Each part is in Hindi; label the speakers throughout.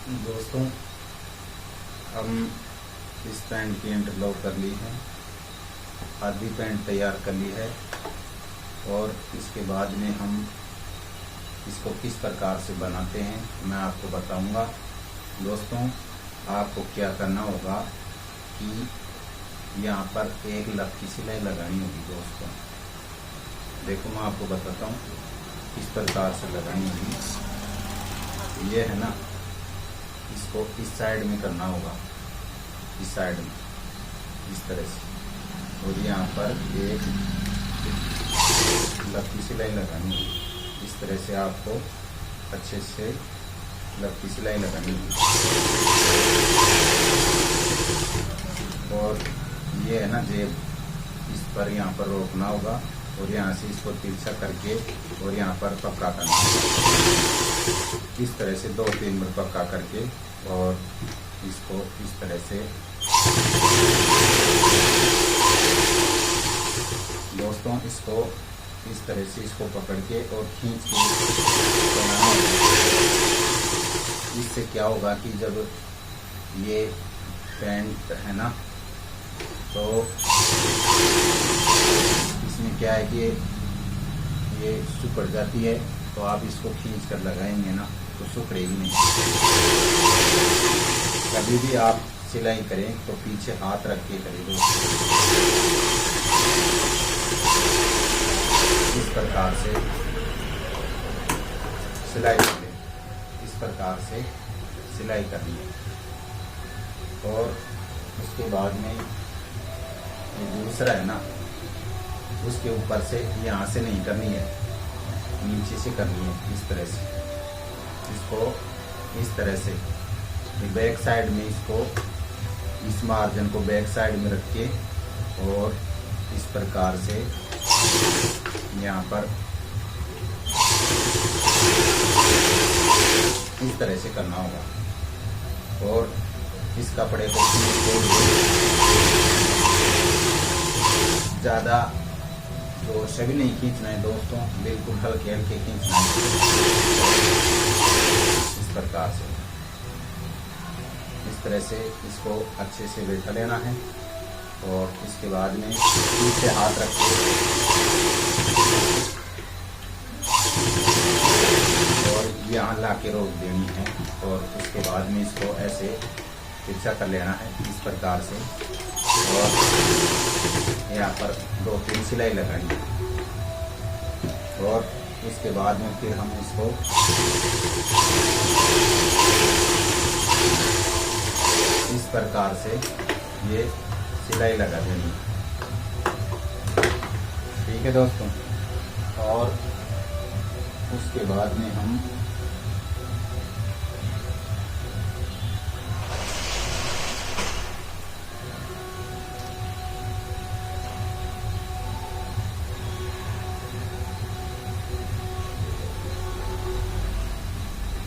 Speaker 1: दोस्तों, हम इस पैंट की इंटरलॉक कर ली है, आधी पैंट तैयार कर ली है और इसके बाद में हम इसको किस प्रकार से बनाते हैं मैं आपको बताऊंगा। दोस्तों, आपको क्या करना होगा कि यहाँ पर एक लक की सिलाई लगानी होगी। दोस्तों देखो, मैं आपको बताता हूँ किस प्रकार से लगानी होगी। ये है ना, इसको इस साइड में करना होगा, इस साइड में इस तरह से, और यहाँ पर एक लकी सिलाई लगानी होगी। इस तरह से आपको अच्छे से लकी सिलाई लगानी होगी। और ये है ना जेब, इस पर यहाँ पर रोकना होगा और यहाँ से इसको तिरछा करके और यहाँ पर पक्का करना होगा। इस तरह से 2-3 बार पक्का करके और इसको इस तरह से दोस्तों इसको इस तरह से इसको पकड़ के और खींच के बनाना होगा। इससे क्या होगा कि जब ये पैंट है ना, तो इसमें क्या है कि ये सिकुड़ जाती है, तो आप इसको खींच कर लगाएंगे ना तो सिकुड़ेगी नहीं। कभी भी आप सिलाई करें तो पीछे हाथ रख के करें दोस्तों। इस प्रकार से सिलाई करें, इस प्रकार से सिलाई करनी है। और उसके बाद में ये दूसरा है ना, उसके ऊपर से यहाँ से नहीं करनी है, नीचे से करनी है। इस तरह से इसको इस तरह से बैक साइड में इसको इस मार्जिन को बैक साइड में रख के और इस प्रकार से यहाँ पर इस तरह से करना होगा। और इस कपड़े को ज़्यादा जोर से भी नहीं खींचना है दोस्तों, बिल्कुल हल्के हल्के खींचना है। इस प्रकार से इस तरह से इसको अच्छे से बैठा लेना है और इसके बाद में पीछे हाथ रख के और यहाँ ला के रोक देनी है और उसके बाद में इसको ऐसे तिरछा कर लेना है इस प्रकार से। और यहाँ पर 2-3 सिलाई लगाएंगे और इसके बाद में फिर हम इसको इस प्रकार से ये सिलाई लगा देंगे। ठीक है दोस्तों, और उसके बाद में हम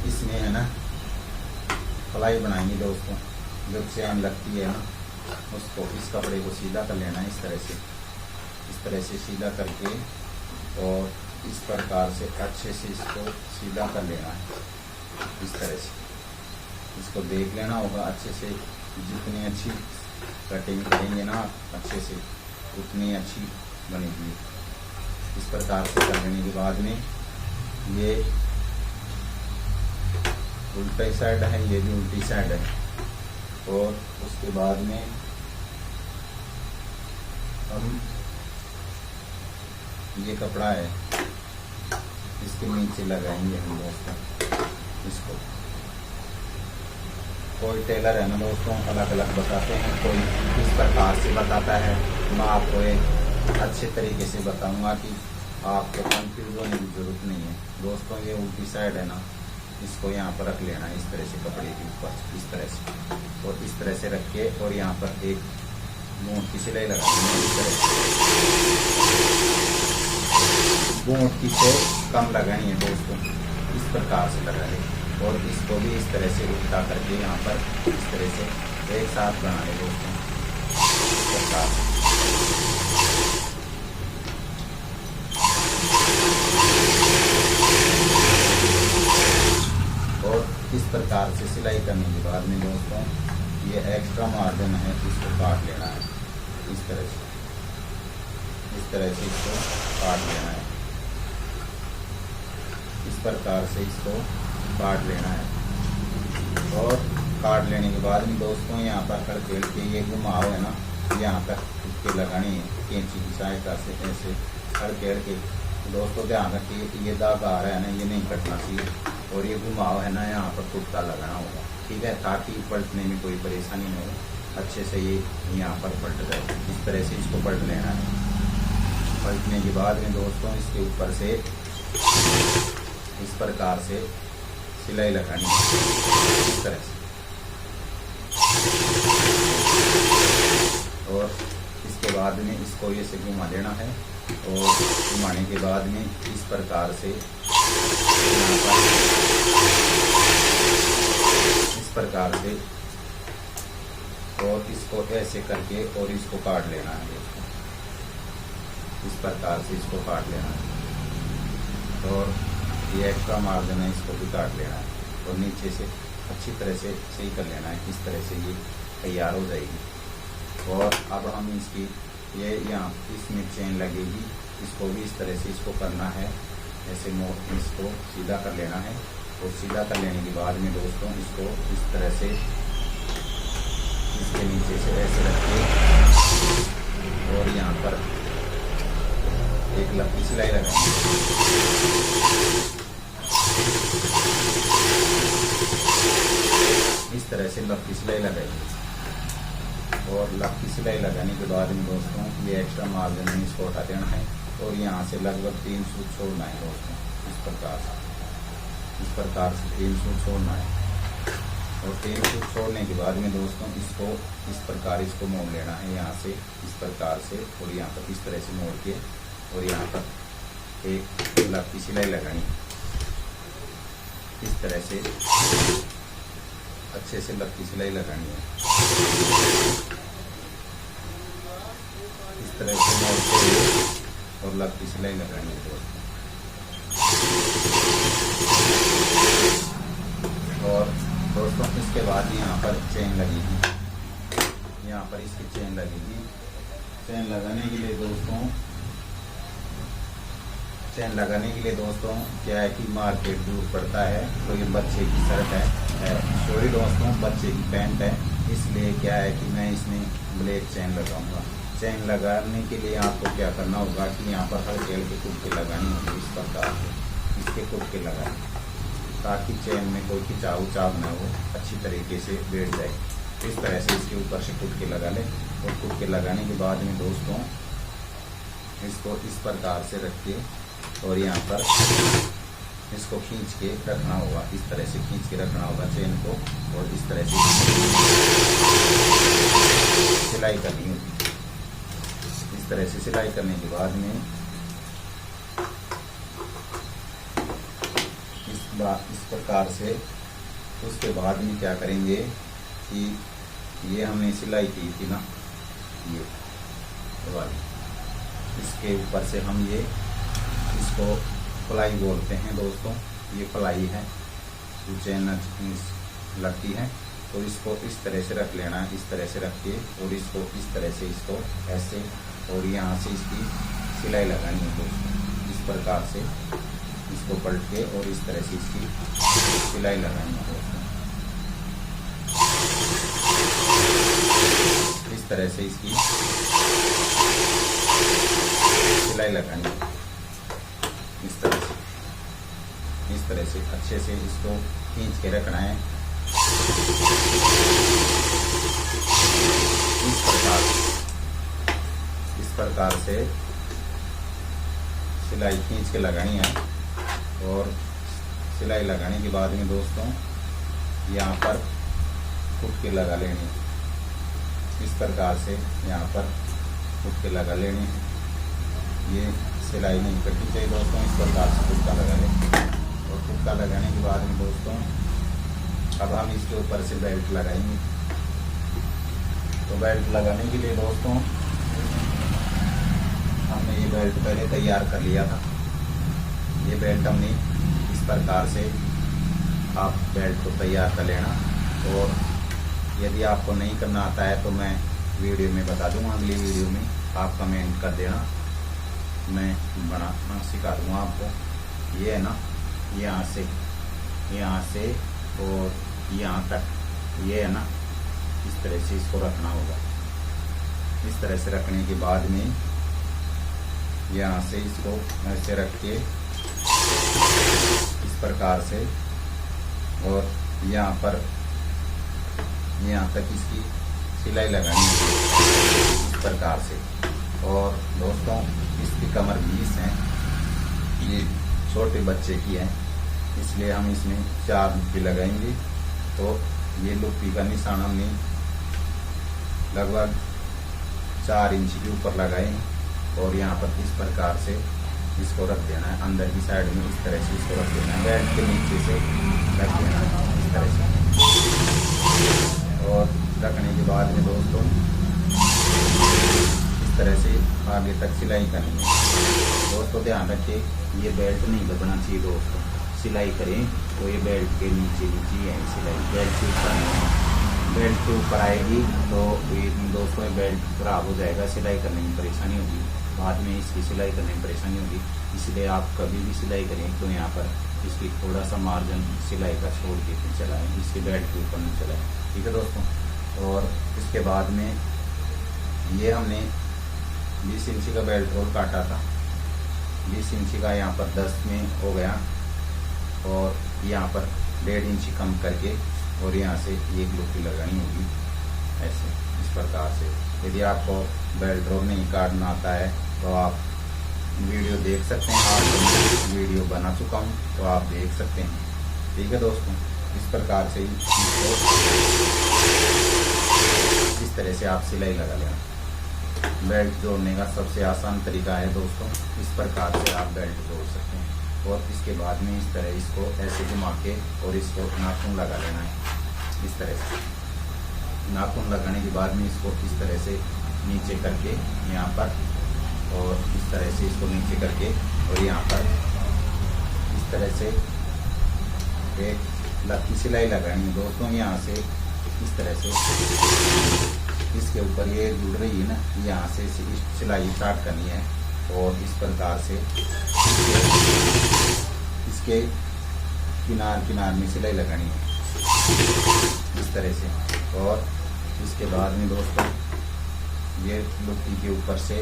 Speaker 1: इसमें है ना फ्लाई बनाएंगे दोस्तों। जब चैन लगती है ना, उसको इस कपड़े को सीधा कर लेना है इस तरह से सीधा करके और इस प्रकार से अच्छे से इसको सीधा कर लेना है। इस तरह से इसको देख लेना होगा अच्छे से, जितनी अच्छी कटिंग करेंगे ना अच्छे से उतनी अच्छी बनेगी। इस प्रकार से कर लेने के बाद में ये उल्टी साइड है, ये भी उल्टी साइड है। और उसके बाद में हम ये कपड़ा है इसके नीचे लगाएंगे हम दोस्तों इसको। कोई टेलर है ना दोस्तों अलग अलग बताते हैं, कोई किस प्रकार से बताता है। मैं आपको एक अच्छे तरीके से बताऊंगा कि आपको कंफ्यूज होने की जरूरत नहीं है दोस्तों। ये उल्टी साइड है ना, इसको यहाँ पर रख लेना है इस तरह से कपड़े के ऊपर, इस तरह से, और इस तरह से रख के और यहाँ पर एक बूंद की सिलाई लगा देनी है। इस तरह से बूंद की से कम लगानी है दोस्तों, इस प्रकार से लगा लें। और इसको भी इस तरह से उल्टा करके यहाँ पर इस तरह से एक साथ बना लें दोस्तों, इस प्रकार से। प्रकार से सिलाई करने के बाद में दोस्तों ये एक्स्ट्रा मार्जिन है, इसको काट लेना है इस तरह से इसको काट लेना है। इस प्रकार से इसको काट लेना है और काट लेने के बाद में दोस्तों यहाँ पर खड़खेड़ के ये घुमाव है ना, यहाँ पर के लगानी है कैंची की सहायता से ऐसे खड़खेड़ के। दोस्तों ध्यान रखिए कि ये दाग आ रहा है ना, ये नहीं कटना चाहिए और ये घुमाव है ना यहाँ पर कुर्ता लगाना होगा, ठीक है, ताकि पलटने में कोई परेशानी नहीं हो, अच्छे से ये यहाँ पर पलट जाए। इस तरह से इसको पलट लेना है। पलटने के बाद में दोस्तों इसके ऊपर से इस प्रकार से सिलाई लगानी है इस तरह से, और इसके बाद में इसको ये से घुमा देना है और घुमाने के बाद में इस प्रकार से यहाँ पर इस प्रकार से और इसको ऐसे करके और इसको काट लेना है। इस प्रकार से इसको काट लेना है और ये एक्स्ट्रा मार्जिन है, इसको भी काट लेना है और नीचे से अच्छी तरह से सही कर लेना है। इस तरह से ये तैयार हो जाएगी। और अब हम इसकी ये यहाँ इसमें चेन लगेगी, इसको भी इस तरह से इसको करना है, ऐसे इसको सीधा कर लेना है और सीधा कर लेने के बाद में दोस्तों इसको इस तरह से इसके नीचे से ऐसे रखिए और यहाँ पर एक लंबी सिलाई लगाएंगे। इस तरह से लंबी सिलाई लगाएंगे और लंबी सिलाई लगाने के बाद में दोस्तों ये एक्स्ट्रा मार्जिन है, इसको हटा देना है और यहाँ से लगभग 3 सूत छोड़ना है दोस्तों। इस प्रकार से 3 सूत छोड़ना है और 3 सूत छोड़ने के बाद में दोस्तों इसको इस प्रकार इसको मोड़ लेना है यहाँ से इस प्रकार से और यहाँ पर इस तरह से मोड़ के और यहाँ पर एक लंबी सिलाई लगानी इस तरह से अच्छे से लंबी सिलाई लगानी है। इस तरह से मोड़ते हुए और लंबी सिलाई लगानी है दोस्तों। और दोस्तों इसके बाद यहाँ पर चेन लगेगी, यहाँ पर इसकी चेन लगेगी। चेन लगाने के लिए दोस्तों क्या है कि मार्केट दूर पड़ता है, तो ये बच्चे की शर्ट है सॉरी दोस्तों बच्चे की पैंट है, इसलिए क्या है कि मैं इसमें ब्लैक चेन लगाऊंगा। चेन लगाने के लिए आपको क्या करना होगा कि यहाँ पर हर खेल के कुर्के लगानी होगी इस प्रकार से, इसके कुर्के लगाए ताकि चेन में कोई खिंचाव उचाव न हो, अच्छी तरीके से बैठ जाए। इस तरह से इसके ऊपर से कुर्के लगा लें और कुर्के लगाने के बाद में दोस्तों इसको इस प्रकार से रखिए और यहाँ पर इसको खींच के रखना होगा, इस तरह से खींच के रखना होगा चेन को और इस तरह से सिलाई करनी होगी। इस तरह से सिलाई करने के बाद में इस प्रकार से उसके बाद में क्या करेंगे कि ये हमने सिलाई की थी ना ये वाली, इसके ऊपर से हम ये इसको प्लाई बोलते हैं दोस्तों, ये प्लाई है जो चेन लगती है, तो इसको इस तरह से रख लेना है, इस तरह से रख के और इसको इस तरह से इसको ऐसे और यहाँ से इसकी सिलाई लगानी है दोस्तों। इस प्रकार से इसको पलट के और इस तरह से इसकी सिलाई लगानी है दोस्तों। इस तरह से इसकी सिलाई लगानी है, इस तरह से अच्छे से इसको खींच के रखना है। इस प्रकार से सिलाई खींच के लगानी है और सिलाई लगाने के बाद में दोस्तों यहाँ पर कुटके लगा लेनी है। इस प्रकार से यहाँ पर कुटके लगा लेनी है, ये सिलाई नहीं कटनी चाहिए दोस्तों। इस प्रकार से कुटका लगा लें और कुटका लगाने के बाद में दोस्तों अब हम इसके ऊपर से बेल्ट लगाएंगे। तो बेल्ट लगाने के लिए दोस्तों हमने ये बेल्ट पहले तैयार कर लिया था। ये बेल्ट हमने इस प्रकार से आप बेल्ट को तैयार कर लेना। और यदि आपको नहीं करना आता है तो मैं वीडियो में बता दूंगा, अगली वीडियो में आप कमेंट कर देना, मैं बनाना सिखा दूंगा आपको। ये है ना, यहाँ से और यहाँ तक, ये है ना, इस तरह से इसको रखना होगा। इस तरह से रखने के बाद में यहाँ से इसको ऐसे रख के इस प्रकार से, और यहाँ पर यहाँ तक इसकी सिलाई लगानी है इस प्रकार से। और दोस्तों इसकी कमर 20 है, ये छोटे बच्चे की है, इसलिए हम इसमें 4 लुप्पी लगाएंगे। तो ये लुप्पी का निशान हमने लगभग 4 इंच के ऊपर लगाए, और यहाँ पर इस प्रकार से इसको रख देना है। अंदर की साइड में इस तरह से इसको रख देना है, बेल्ट के नीचे से रख देना है इस तरह से। और रखने के बाद में दोस्तों इस तरह से आगे तक सिलाई करनी है। दोस्तों ध्यान रखिए, ये बेल्ट नहीं दबना चाहिए दोस्तों। सिलाई करें तो ये बेल्ट के नीचे है सिलाई, बेल्ट के ऊपर नहीं। बेल्ट के ऊपर आएगी तो दोस्तों बेल्ट खराब हो जाएगा, सिलाई करने में परेशानी होगी, बाद में इसकी सिलाई करने में परेशानी होगी। इसलिए आप कभी भी सिलाई करें तो यहाँ पर इसकी थोड़ा सा मार्जिन सिलाई का छोड़ के फिर चलाएं, इसके बेल्ट के ऊपर नहीं चलाएं, ठीक है दोस्तों। और इसके बाद में ये हमने 20 इंची का बेल्ट रोल काटा था, 20 इंची का यहाँ पर 10 में हो गया, और यहाँ पर 1.5 इंची कम करके, और यहाँ से एक लुप्पी लगानी होगी ऐसे इस प्रकार से। यदि आपको बेल्ट रोल नहीं काटना आता है तो आप वीडियो देख सकते हैं, आप वीडियो बना चुका हूँ तो आप देख सकते हैं, ठीक है दोस्तों। इस प्रकार से इसको इस तरह से आप सिलाई लगा लेना। बेल्ट जोड़ने का सबसे आसान तरीका है दोस्तों, इस प्रकार से आप बेल्ट जोड़ सकते हैं। और इसके बाद में इस तरह इसको ऐसे घुमा के और इसको नाखून लगा लेना है इस तरह से। नाखून लगाने के बाद में इसको इस तरह से नीचे करके यहाँ पर, और इस तरह से इसको नीचे करके, और यहाँ पर इस तरह से एक लक्की सिलाई लगानी है दोस्तों। यहाँ से इस तरह से इसके ऊपर ये जुड़ रही है ना, यहाँ से सिलाई स्टार्ट करनी है, और इस प्रकार से इसके किनार में सिलाई लगानी है इस तरह से। और इसके बाद में दोस्तों ये लुप्पी के ऊपर से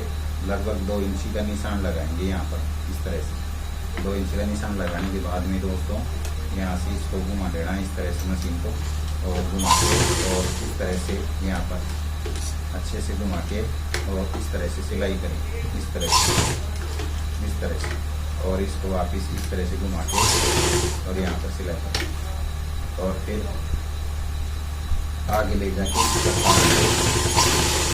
Speaker 1: लगभग 2 इंची का निशान लगाएंगे यहाँ पर इस तरह से। 2 इंच का निशान लगाने के बाद में दोस्तों यहाँ से इसको घुमा देना है इस तरह से मशीन को, और घुमा के, और इस तरह से यहाँ पर अच्छे से घुमा के, और इस तरह से सिलाई करेंगे इस तरह से, और इसको वापिस इस तरह से घुमा के, और यहाँ पर सिलाई करें, और फिर आगे ले जाके